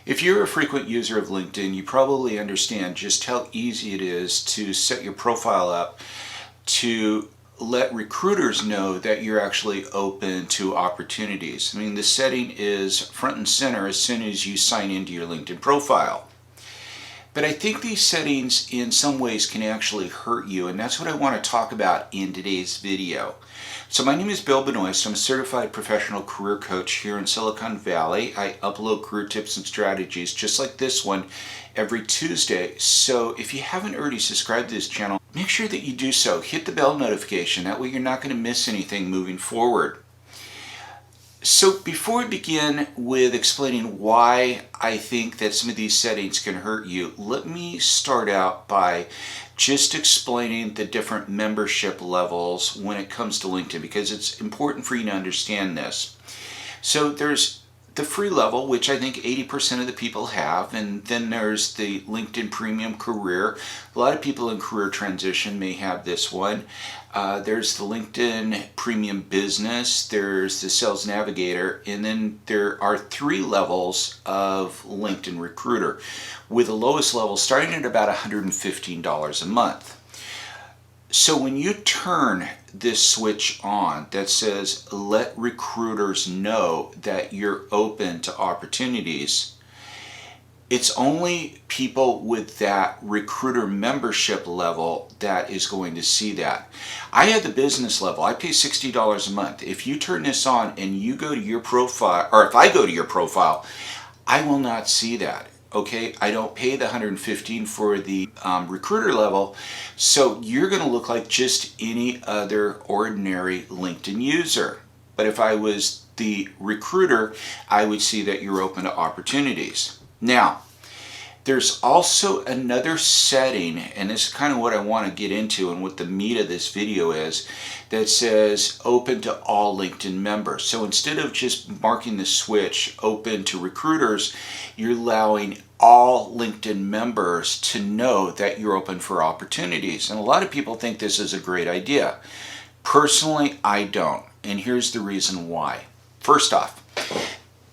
If you're a frequent user of LinkedIn, you probably understand just how easy it is to set your profile up to let recruiters know that you're actually open to opportunities. I mean, the setting is front and center as soon as you sign into your LinkedIn profile. But I think these settings in some ways can actually hurt you, and that's what I want to talk about in today's video. So my name is Bill Benoist. I'm a certified professional career coach here in Silicon Valley. I upload career tips and strategies just like this one every Tuesday. So if you haven't already subscribed to this channel, make sure that you do so. Hit the bell notification. That way you're not going to miss anything moving forward. So before we begin with explaining why I think that some of these settings can hurt you, let me start out by just explaining the different membership levels when it comes to LinkedIn, because it's important for you to understand this. So there's the free level, which I think 80% of the people have, and then there's the LinkedIn Premium Career. A lot of people in career transition may have this one. There's the LinkedIn Premium Business, there's the Sales Navigator, and then there are 3 levels of LinkedIn Recruiter, with the lowest level starting at about $115 a month. So when you turn this switch on that says let recruiters know that you're open to opportunities, it's only people with that recruiter membership level that is going to see that. I have the business level. I pay $60 a month. If you turn this on and you go to your profile, or if I go to your profile, I will not see that. Okay, I don't pay the $115 for the recruiter level, so you're going to look like just any other ordinary LinkedIn user. But if I was the recruiter, I would see that you're open to opportunities. Now, there's also another setting, and this is kind of what I want to get into and what the meat of this video is, that says open to all LinkedIn members. So instead of just marking the switch open to recruiters, you're allowing all LinkedIn members to know that you're open for opportunities. And a lot of people think this is a great idea. Personally, I don't. And here's the reason why. First off,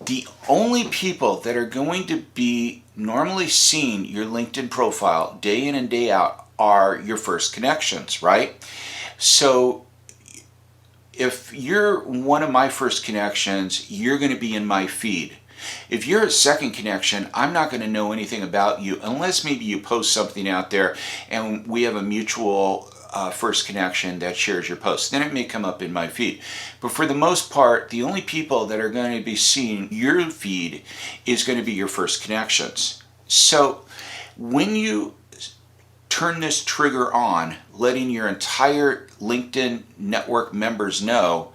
the only people that are going to be normally seeing your LinkedIn profile day in and day out are your first connections, right? So if you're one of my first connections, you're going to be in my feed. If you're a second connection, I'm not going to know anything about you unless maybe you post something out there and we have a mutual first connection that shares your post. Then it may come up in my feed. But for the most part, the only people that are going to be seeing your feed is going to be your first connections. So when you turn this trigger on, letting your entire LinkedIn network members know,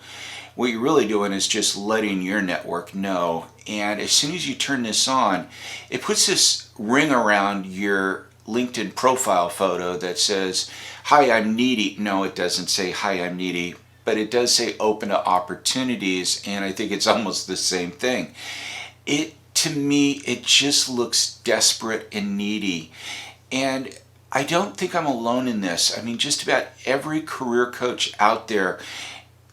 what you're really doing is just letting your network know. And as soon as you turn this on, it puts this ring around your LinkedIn profile photo that says, "Hi, I'm needy." No, it doesn't say, "Hi, I'm needy," but it does say open to opportunities, and I think it's almost the same thing. To me, it just looks desperate and needy. And I don't think I'm alone in this. I mean, just about every career coach out there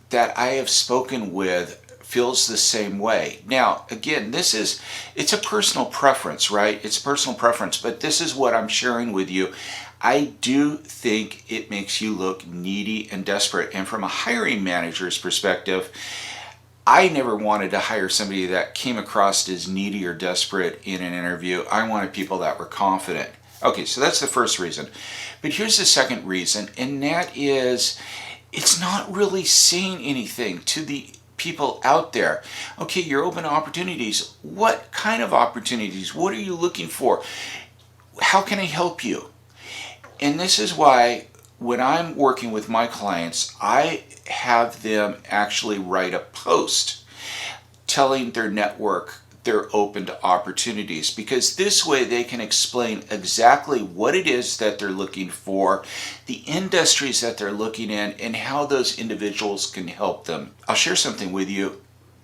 that I have spoken with feels the same way. Now, again, it's a personal preference, right? It's personal preference, but this is what I'm sharing with you. I do think it makes you look needy and desperate. And from a hiring manager's perspective, I never wanted to hire somebody that came across as needy or desperate in an interview. I wanted people that were confident. Okay, so that's the first reason. But here's the second reason, and that is it's not really saying anything to the people out there. Okay, you're open to opportunities. What kind of opportunities? What are you looking for? How can I help you? And this is why when I'm working with my clients, I have them actually write a post telling their network they're open to opportunities, because this way they can explain exactly what it is that they're looking for, the industries that they're looking in, and how those individuals can help them. I'll share something with you.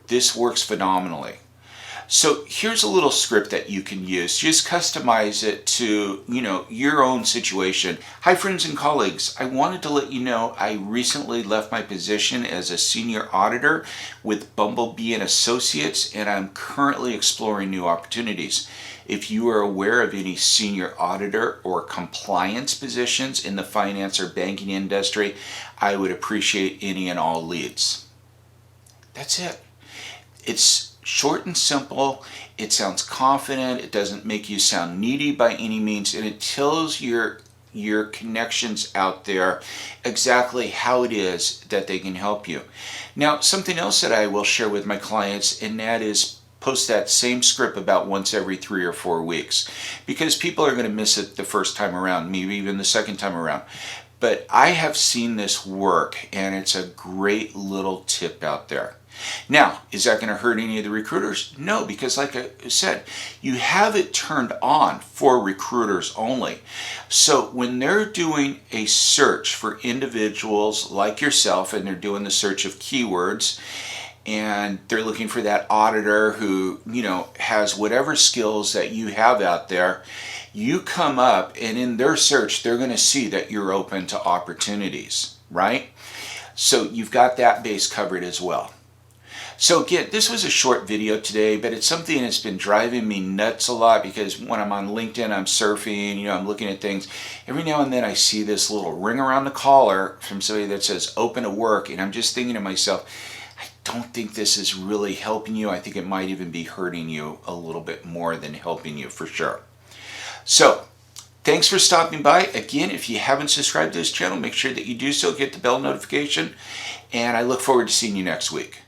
This works phenomenally. So here's a little script that you can use. Just customize it to, your own situation. Hi friends and colleagues. I wanted to let you know I recently left my position as a senior auditor with Bumblebee and Associates, and I'm currently exploring new opportunities. If you are aware of any senior auditor or compliance positions in the finance or banking industry, I would appreciate any and all leads. That's it. It's short and simple. It sounds confident. It doesn't make you sound needy by any means, and it tells your connections out there exactly how it is that they can help you. Now, something else that I will share with my clients, and that is post that same script about once every 3 or 4 weeks, because people are going to miss it the first time around, maybe even the second time around. But I have seen this work, and it's a great little tip out there. Now, is that going to hurt any of the recruiters? No, because like I said, you have it turned on for recruiters only. So when they're doing a search for individuals like yourself, and they're doing the search of keywords, and they're looking for that auditor who, has whatever skills that you have out there, you come up, and in their search, they're going to see that you're open to opportunities, right? So you've got that base covered as well. So again, this was a short video today, but it's something that's been driving me nuts a lot, because when I'm on LinkedIn, I'm surfing, I'm looking at things. Every now and then I see this little ring around the collar from somebody that says open to work, and I'm just thinking to myself, I don't think this is really helping you. I think it might even be hurting you a little bit more than helping you for sure. So thanks for stopping by. Again, if you haven't subscribed to this channel, make sure that you do so, get the bell notification, and I look forward to seeing you next week.